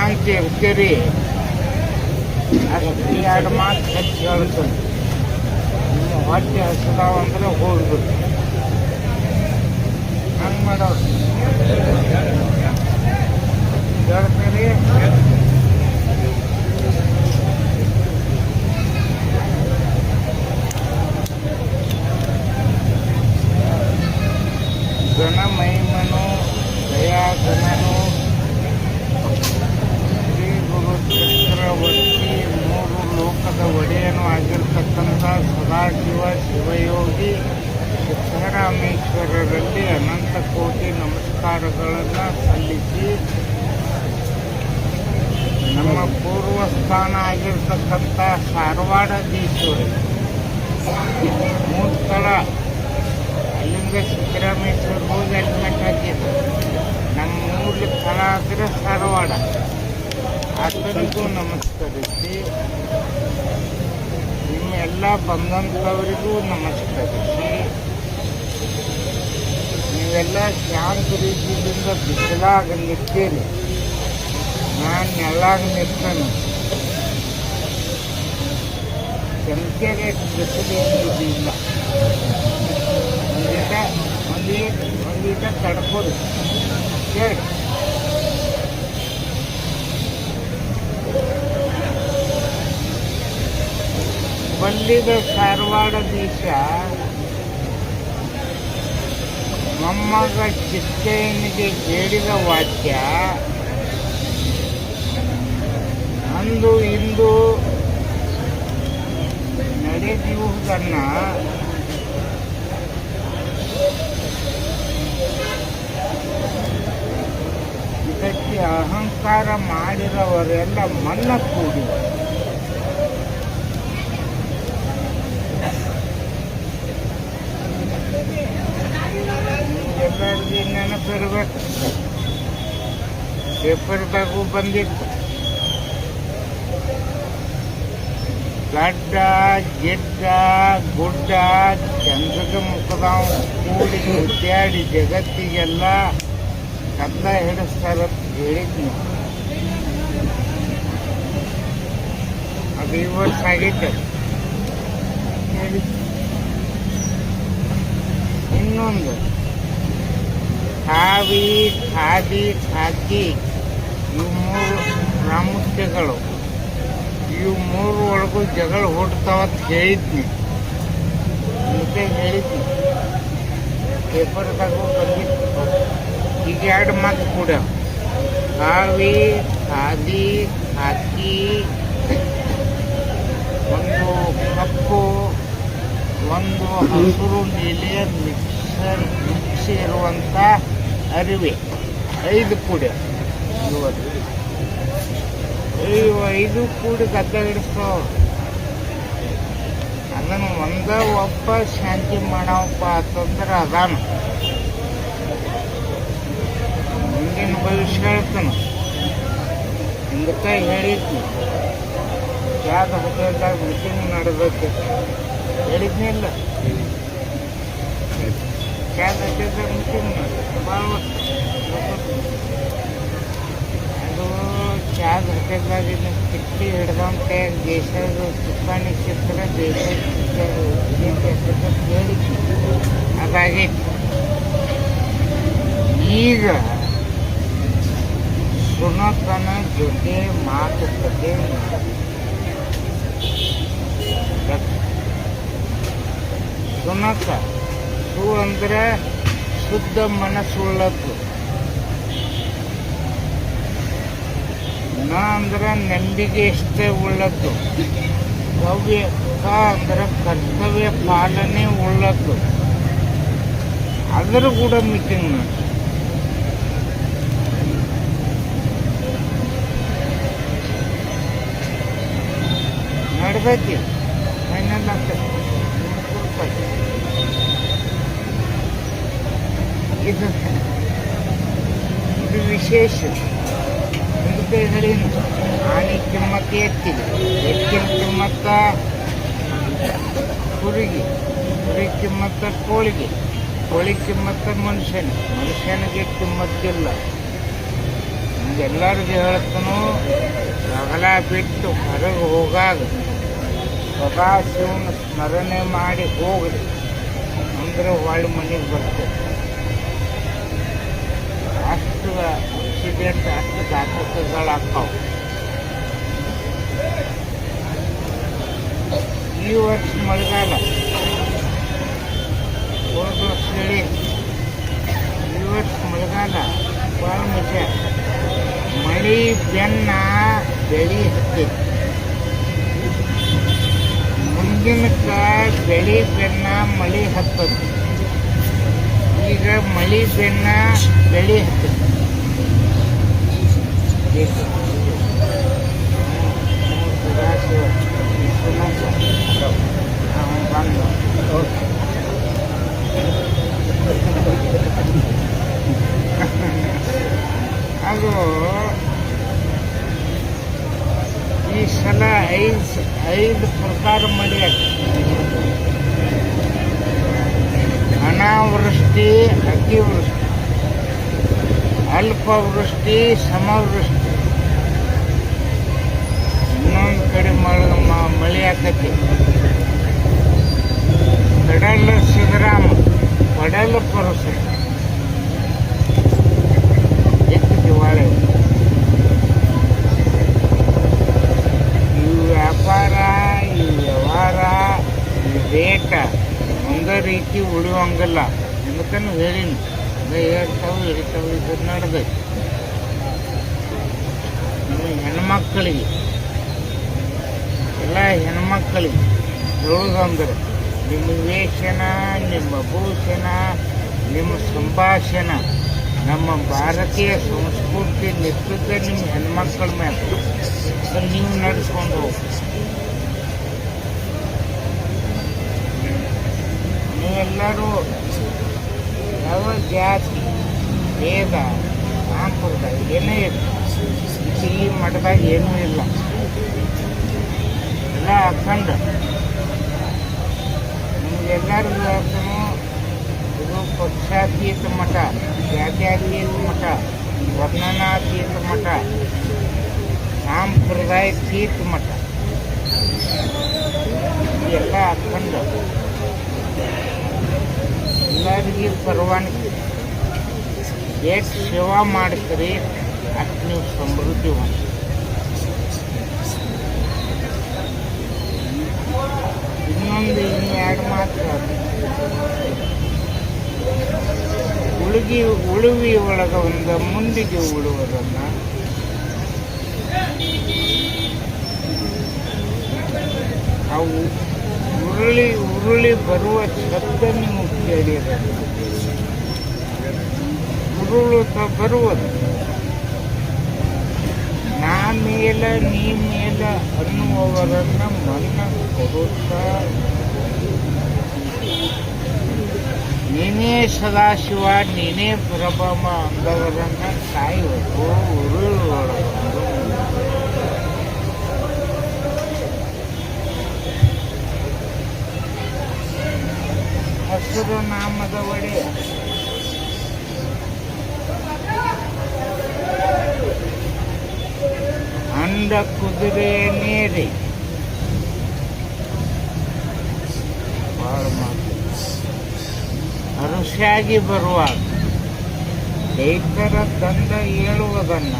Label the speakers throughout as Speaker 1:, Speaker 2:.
Speaker 1: ಅಂತ ಇರ್ತೀರಿ ಅಷ್ಟು ಎರಡು ಮಾತು ಹೆಚ್ಚು ಹೇಳ್ತಾನೆ. ನಿಮ್ಮ ಹೊಟ್ಟೆ ಹಸಿದಾವಂದ್ರೆ ಹೋಗ್ಬಿಟ್ಟು ಹಂಗೆ ಮಾಡೋರು ಹೇಳ್ತೀರಿ. ಗಣ ಮಹಿಮನು ದಯಾಗಣನು ಶ್ರೀ ಗುರು ಚಕ್ರವರ್ತಿ ಮೂರು ಲೋಕದ ಒಡೆಯನು ಆಗಿರ್ತಕ್ಕಂಥ ಸದಾಶಿವ ಶಿವಯೋಗಿ ಸಿದ್ದರಾಮೇಶ್ವರರಲ್ಲಿ ಅನಂತ ಕೋಟಿ ನಮಸ್ಕಾರಗಳನ್ನು ಸಲ್ಲಿಸಿ ನಮ್ಮ ಪೂರ್ವ ಸ್ಥಾನ ಆಗಿರ್ತಕ್ಕಂಥ ಧಾರವಾಡದೀಶ್ವರಿ ಮೂರು ಸ್ಥಳ ಅಲ್ಲಿಂದ ಸಿದ್ದರಾಮೇಶ್ವರ ಹೋಗಿ ಅಲ್ಮೆಂಟ್ ಹಾಕಿದ್ರು. ನಮ್ಮ ಮೂಲ ಸ್ಥಳ ಆದರೆ ಧಾರವಾಡ. ಆತನಿಗೂ ನಮಸ್ಕರಿಸಿ ನಿಮ್ಮ ಎಲ್ಲ ಬಂದಂಥವರಿಗೂ ನಮಸ್ಕರಿಸಿ ನೀವೆಲ್ಲ ಶಾಂತ ರೀತಿಯಿಂದ ಬಿಸಿಲಾಗ ನಿಂತೀರಿ. ನಾನು ನೆಲ್ಲಾಗ ನಿಂತೇನೆ. ಸಂಖ್ಯೆಗೆ ಬಿಸಿಲು ಏನಿಲ್ಲ. ಒಂದೀಟ ತಡ್ಕೋರಿ ಹೇಳಿ. ಬಲ್ಲಿದ ಧಾರವಾಡದೀಶ ಮೊಮ್ಮಗ ಚಿಕ್ಕಯ್ಯನಿಗೆ ಹೇಳಿದ ವಾಕ್ಯ ಅಂದು ಇಂದು ನಡೆದಿರುವುದನ್ನ ಇದಕ್ಕೆ ಅಹಂಕಾರ ಮಾಡಿದವರೆಲ್ಲ ಮಣ್ಣ ಕೂಡಿ ಎಲ್ಲರಿಗೂ ನೆನಪಿರ್ಬೇಕು. ಪೇಪರ್ದಾಗೂ ಬಂದಿತ್ತು. ಗಡ್ಡ ಗಿಡ್ಡ ಗುಡ್ಡ ಚಂದ್ರದ ಮುಖದಾವ ಕೂಡಿ ಉದ್ಯಾಡಿ ಜಗತ್ತಿಗೆಲ್ಲ ಕದ್ದ ಹಿಡಿಸ್ತಾರಂತ ಹೇಳಿದ್ನು. ಅದು ಇವತ್ತು ಆಗಿದ್ದೆ ಹೇಳಿ. ಇನ್ನೊಂದು ಖಾವಿ ಖಾದಿ ಖಾಕಿ ಇವು ಮೂರು ಪ್ರಾಮುಖ್ಯಗಳು. ಇವು ಮೂರು ಒಳಗೂ ಜಗಳ ಹುಡ್ತಾವತ್ ಹೇಳಿದ್ನಿ. ಮುಂದೆ ಹೇಳಿದ್ನಿ. ಪೇಪರ್ದಾಗೂ ಬಂದಿತ್ತು. ಈಗ ಎರಡು ಮಾತು ಕೂಡ ಖಾವಿ ಖಾದಿ ಖಾಕಿ ಒಂದು ಕಪ್ಪು ಒಂದು ಹಸಿರು ನೀಲಿಯ ಮಿಕ್ಸಿ ಇರುವಂಥ ಅರಿವೆ 5 ಕೂಡ. ಐದು ಕೂಡಿ ಗದ್ದ ಹಿಡಿಸ್ತಾವ. ಅದನ್ನು ಒಬ್ಬ ಶಾಂತಿ ಮಾಡವಪ್ಪ ಅಂತಂದ್ರೆ ಅದಾನ ಮುಂದಿನ ಭವಿಷ್ಯ ಹೇಳ್ತಾನ. ಹಿಂದಕ್ಕೆ ಹೇಳಿದ್ನಿ. ಯಾವ್ದು ಹೋಟೆಲ್ದಾಗ ಮೀಟಿಂಗ್ ನಡೆದೈತೆ ಹೇಳಿದ್ನಿಲ್ಲ. ಯಾವ್ದು ಹೋಟೆಲ್ದಾಗ ಮೀಟಿಂಗ್ ಭಾಳ ಅದು ಚಾದ ಹೋಟೆಲ್ದಾಗ ಕಿಟ್ಟಿ ಹಿಡ್ದಂತೆ ದೇಶದ ತುಪ್ಪಾಣಿ ಚಿತ್ರ ದೇಶದ ಹೇಳಿದ್ನಿ. ಅದಾಗೈತಿ. ಈಗ ಸುನಕನ ಜೊತೆ ಮಾತುಕತೆ ಸುನಕ ಸು ಅಂದ್ರೆ ಶುದ್ಧ ಮನಸ್ಸುಳ್ಳದ್ದು, ನ ಅಂದ್ರೆ ನಂಬಿಕೆ ಇಷ್ಟೇ ಉಳ್ಳದ್ದು, ಕವ್ಯ ಅಂದ್ರೆ ಕರ್ತವ್ಯ ಪಾಲನೆ ಉಳ್ಳದ್ದು. ಅದರ ಕೂಡ ಮೀಟಿಂಗ್ ನಡೆದೈತಿ. ಫೈನಲ್ ಅಂತ ಇದು ವಿಶೇಷ. ಅದಕ್ಕೆ ಹೇಳಿ ಆನೆ ಕಿಮ್ಮತ್ತು ಎತ್ತಿನ ಕಿಮ್ಮತ್ತ ಕುರಿಗೆ ಕಿಮ್ಮತ್ತ ಕೋಳಿ ಕಿಮ್ಮತ್ತ ಮನುಷ್ಯನಿಗೆ ಕಿಮ್ಮತ್ತಿಲ್ಲ. ಎಲ್ಲರಿಗೂ ಹೇಳ್ತಾನು, ಜಗಳ ಬಿಟ್ಟು ಹೊರಗೆ ಹೋಗಾಗ ಸದಾ ಶಿವನ ಸ್ಮರಣೆ ಮಾಡಿ ಹೋಗ್ರಿ, ಅಂದ್ರೆ ಹೊಳ್ಳಿ ಮನೆಗೆ ಬರ್ತದೆ. ಅಷ್ಟು ಆಕ್ಸಿಡೆಂಟ್, ಅಷ್ಟು ಘಾತಕಗಳಾಗ್ತಾವೆ. ಈ ವರ್ಷ ಮಳೆಗಾಲ ಹೋದ ವರ್ಷ ಹೇಳಿ, ಈ ವರ್ಷ ಮಳೆಗಾಲ ಭಾಳ ಮಜಾ. ಮಳೆ ಬೆನ್ನ ಬೆಳೆ ಹತ್ತೈತಿ. ಮುಂದಿನಕ್ಕ ಬೆಳೆ ಬೆನ್ನ ಮಳೆ ಹತ್ತದ. ಈಗ ಮಳೆ ಬೆನ್ನ ಬೆಳೆ ಹತ್ತೈತಿ. ಬಂದು ಅದು ಈ ಸಲ ಐದು ಪ್ರಕಾರ ಮಳೆ ಅನಾವೃಷ್ಟಿ, ಅತಿವೃಷ್ಟಿ, ಅಲ್ಪವೃಷ್ಟಿ, ಸಮವೃಷ್ಟಿ. ಇನ್ನೊಂದು ಕಡೆ ಮಳೆ ಆಕತಿ. ಕಡಲ ಸಿದ್ದರಾಮ, ಕಡಲ ಪರಸ, ಎಷ್ಟು ದಿವಾಳಿ. ಈ ವ್ಯಾಪಾರ, ಈ ವ್ಯವಹಾರ, ಈ ರೇಟ ಒಂದೇ ರೀತಿ ಉಳಿಯೋಂಗಿಲ್ಲ. ಅದಕ್ಕೂ ಹೇಳಿನಿ, ಏರ್ತಾವೆ ಇಳಿತಾವೆ, ಇದು ನಡೆದೈತಿ. ಹೆಣ್ಮಕ್ಕಳಿಗೆ ಎಲ್ಲ ಹೆಣ್ಮಕ್ಕಳಿಗೆ ಹೇಳೋದಂದ್ರೆ, ನಿಮ್ಮ ವೇಷನ, ನಿಮ್ಮ ಭೂಷಣ, ನಿಮ್ಮ ಸಂಭಾಷಣ, ನಮ್ಮ ಭಾರತೀಯ ಸಂಸ್ಕೃತಿ ನಿಂತದ್ದೇ ನಿಮ್ಮ ಹೆಣ್ಮಕ್ಳ ಮೇಲೆ ನೀವು ನಡೆಸ್ಕೊಂಡು ಹೋಗಿ. ನೀವೆಲ್ಲರೂ ಯಾವ ಜಾತಿ, ಭೇದ, ಸಂಪ್ರದಾಯ ಏನೇ ಇಲ್ಲ, ಈ ಮಠದಾಗ ಏನೂ ಇಲ್ಲ. ಎಲ್ಲ ಹಾಕೊಂಡು ನಿಮಗೆಲ್ಲರಿಗೂ ಹೇಳ್ತಾನು, ಇದು ಪಕ್ಷಾತೀತ ಮಠ, ಜಾತ್ಯಾತೀತ ಮಠ, ವರ್ಣನಾತೀತ ಮಠ, ಸಾಂಪ್ರದಾಯತೀತ ಮಠ. ಎಲ್ಲ ಹಾಕೊಂಡು ಎಲ್ಲರಿಗೂ ಪರವಾನಗಿ. ಎಷ್ಟು ಸೇವಾ ಮಾಡ್ತೀರಿ ಅಷ್ಟು ನೀವು ಸಮೃದ್ಧಿ ಹೊಂದಿ. ಇನ್ನೊಂದು ಎರಡು ಮಾತ್ರ, ಉಳುವಿ ಒಳಗೆ ಒಂದು ಮುಂದಿಗೆ ಉಳುವುದನ್ನು ಅವು ಉರುಳಿ ಬರುವ ಶಬ್ದ ನೀವು ಕೇಳಿರಲ್ಲ. ಉರುಳುತ್ತಾ ಬರುವುದು ನಾ ಮೇಲ ನೀ ಮೇಲ ಅನ್ನುವವರನ್ನ ಮನ್ನ ಕೊಡುತ್ತಾ, ನೀನೇ ಸದಾಶಿವ, ನೀನೇ ಪ್ರಭಮ ಅಂದವರನ್ನ ಕಾಯುವುದು ಉರುಳೊಳಗೊಂಡು. ಹಸಿರು ನಾಮದ ಒಡೆಯ ಅಂದ ಕುದುರೆಯನ್ನೇರಿ ಭಾಳ ಮಾತು. ಅರುಷಾಗಿ ಬರುವಾಗ ದೈತರ ದಂಡ ಏಳುವುದನ್ನ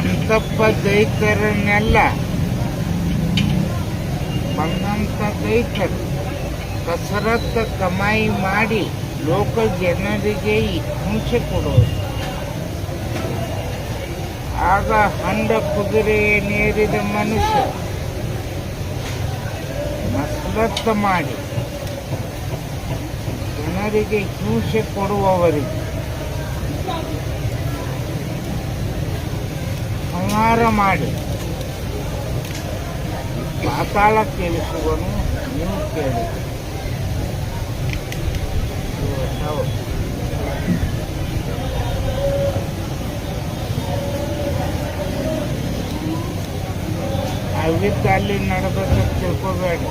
Speaker 1: ಅಂತಪ್ಪ ದೈತರನ್ನೆಲ್ಲ ಬಂದಂಥ ದೈತರು ಕಸರತ್ತ ಕಮಾಯಿ ಮಾಡಿ ಲೋಕ ಜನರಿಗೆ ಹಿಂಸೆ ಕೊಡೋದು. ಆಗ ಹಂಡ ಕುದುರೆಯನ್ನೇರಿದ ಮನುಷ್ಯ ಮಸಲತ್ತ ಮಾಡಿ ಜನರಿಗೆ ಹಿಂಸೆ ಕೊಡುವವರಿಗೆ ಸಂಹಾರ ಮಾಡಿ ಪಾತಾಳ ಕೇಳಿಸುವನು. ನೀವು ಕೇಳಿ ಅವಿದ್ದ ಅಲ್ಲಿ ನಡೆದಂತ ತಿಳ್ಕೋಬೇಡ.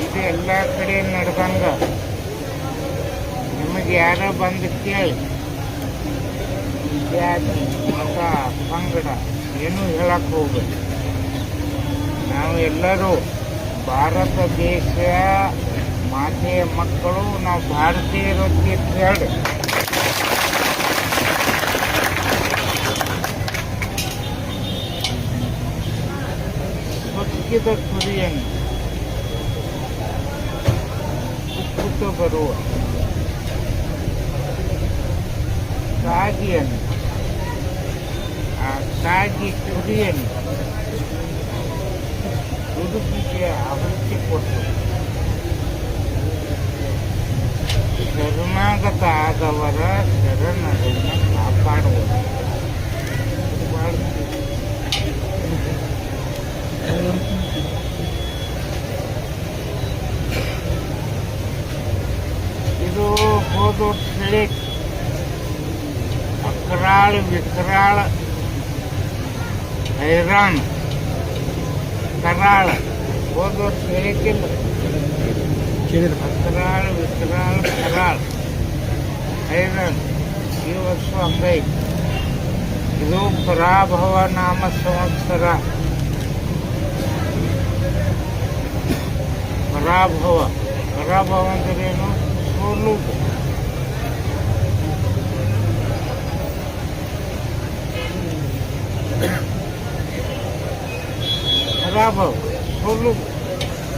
Speaker 1: ಇದು ಎಲ್ಲ ಕಡೆ ನಡೆದಂಗ ನಿಮಗೆ ಯಾರ ಬಂದು ಕೇಳಿ ಜಾತಿ ಮತ ಪಂಗಡ ಏನೂ ಹೇಳಕ್ಕೆ ಹೋಗ್ಬೇಕು. ನಾವು ಎಲ್ಲರೂ ಭಾರತ ದೇಶ ಮಾತೆಯ ಮಕ್ಕಳು, ನಾವು ಭಾರತೀಯರು ಅಂತ ಹೇಳಿ ಸೊಕ್ಕಿದ ಕುರಿಯನ್ನು ಉಕ್ಕುತ್ತ ಬರುವ ಕಾಗಿಯನ್ನು, ಆ ಕಾಗಿ ಕುರಿಯನ್ನು ದುಡುಕಿಗೆ ಆಹುತಿ ಕೊಟ್ಟು ಶರಣಾಗತ ಆದವರ ಶರಣರನ್ನು ಕಾಪಾಡುವುದು. ಇದು ಹೋದ ವರ್ಷ ಅಕ್ರಾಳ ವಿಕ್ರಾಳ ಹೈರಾಣ ಕರಾಳ ಹೋದ ವರ್ಷ ಹೇಳಿಕ್ಕಿಲ್ಲ. ಅಕ್ರಾಳ ವಿಕ್ರಾಳ ಕರಾಳ ಹೈರಾಣ ಈ ವರ್ಷ ಹಂಗೈತಿ. ಇದು ಪರಾಭವ ನಾಮ ಸಂವತ್ಸರ. ಪರಾಭವ ಪರಾಭವ ಅಂದ್ರೇನು? ಸೋಲುವುದು. ಪರಾಭವ ಸೋಲುವುದು.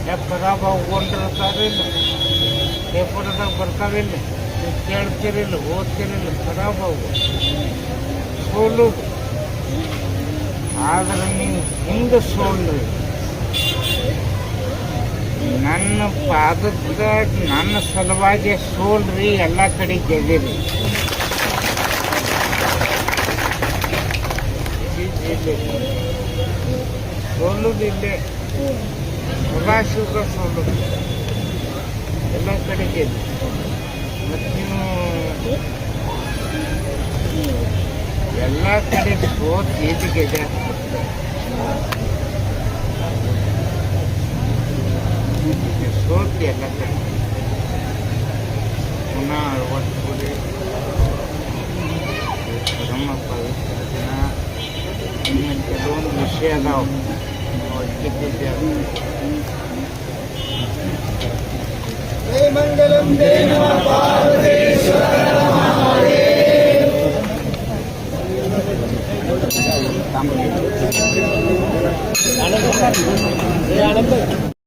Speaker 1: ಯಾಕೆ ಪರಾಭವಗೊಂಡಿರ್ತಾರಿಲ್ಲ, ಪೇಪರ್ದಾಗ ಬರ್ತಾವಿಲ್ಲ, ಕೇಳ್ತಿರಿಲ್ಲ, ಓದ್ತಿರಿಲ್ಲ. ಪರಾಭವ ಸೋಲುವುದು. ಆದ್ರೆ ನೀವು ಹಿಂಗೆ ಸೋಲ್ರಿ, ನನ್ನ ಪಾದದ ನನ್ನ ಸಲುವಾಗಿ ಸೋಲ್ರಿ, ಎಲ್ಲ ಕಡೆ ಗೆದ್ದಿರಿ. ಸೋಲುದಿಲ್ಲೇ ಸದಾಶಿವ ಸೋಲುದು, ಎಲ್ಲ ಕಡೆ ಗೆದ್ದು. ಮತ್ತು ನೀವು ಎಲ್ಲ ಕಡೆ ಸೋತ್ ಇದು ಗೆದ್ದ ಸೋತಿ ಎಲ್ಲ ಕಡೆ ಪುನಃ ಅಳವಡಿಸ್ಕೊಡಿ. ಪರಮ ಪವಿತ್ರ ದಿನ. ಇನ್ನು ಕೆಲವೊಂದು ವಿಷಯ ಅದಾವೆ
Speaker 2: ಮಂಗಲಂ ದೇವ ಪಾರ್ವತೇಶ್ವರ